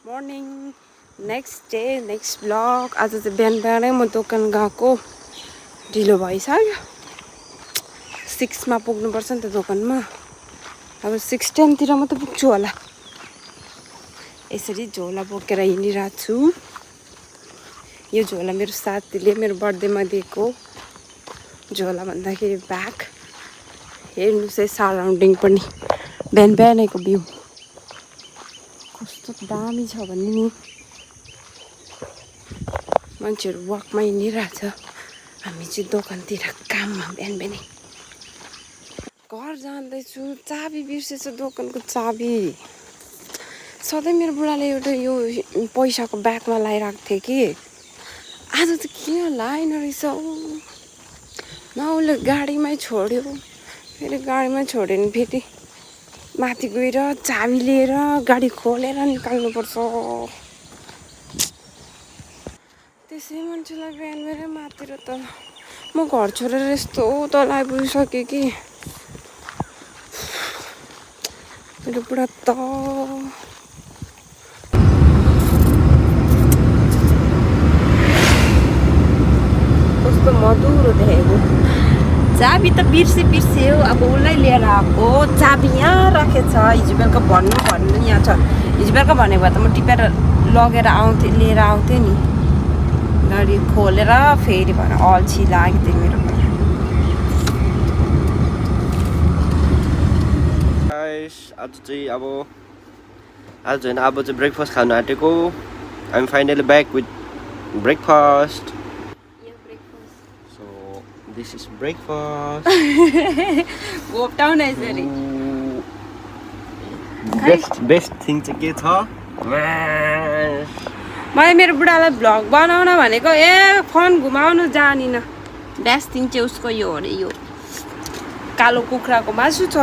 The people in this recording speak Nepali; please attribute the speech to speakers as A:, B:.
A: Morning next day next blog. आज चाहिँ बिहान बिहानै म दोकान गएको, ढिलो भइसक्यो। 6 मा पुग्नुपर्छ नि त दोकानमा। अब 6:10 तिर म त पुग्छु होला। यसरी झोला बोकेर हिँडिरहेको छु। यो झोला मेरो साथीले मेरो बर्थडेमा दिएको झोला भन्दाखेरि ब्याग। हेर्नुहोस् है सराउन्डिङ पनि बिहान बिहानैको भ्यू कस्तो दामी छ भने नि। मान्छेहरू वकमा हिँडिरहेछ, हामी चाहिँ दोकानतिर काममा बिहान बिहानै। घर जाँदैछु, चाबी बिर्सेछु, दोकानको चाबी। सधैँ मेरो बुढाले एउटा यो पैसाको ब्यागमा लगाइरहेको थिएँ कि आज त किन लाएन रहेछ। न उसले गाडीमै छोड्यो, फेरि गाडीमै छोड्यो भने फेरि माथि गएर चाबी लिएर गाडी खोलेर निकाल्नुपर्छ। त्यसै मान्छेलाई बिहान बिहानै मातिर त म घर छोडेर यस्तो तल आइपुगिसकेँ कि मेरो बुढा त कस्तो मधुरो देखेको। चाबी त बिर्स्यो, अब उसलाई लिएर आएको। चाबी यहाँ राखेछ, हिजो बेलुका भन्नु यहाँ छ। हिजो बेलुका भनेको भए त म टिपेर लगेर लिएर आउँथेँ नि। गाडी खोलेर फेरि भएर अल्छी लाग्थ्यो मेरो।
B: आज चाहिँ ब्रेकफास्ट खानु आँटेको। I'm finally back with breakfast. So this is breakfast.
A: घोप्टाउन यसरी।
B: बेस्ट थिङ चाहिँ के छ,
A: मैले मेरो बुढालाई भ्लग बनाउन भनेको, फोन घुमाउनु जानिन। बेस्ट थिङ चाहिँ उसको यो हो अरे, यो कालो कुखुराको मासु छ।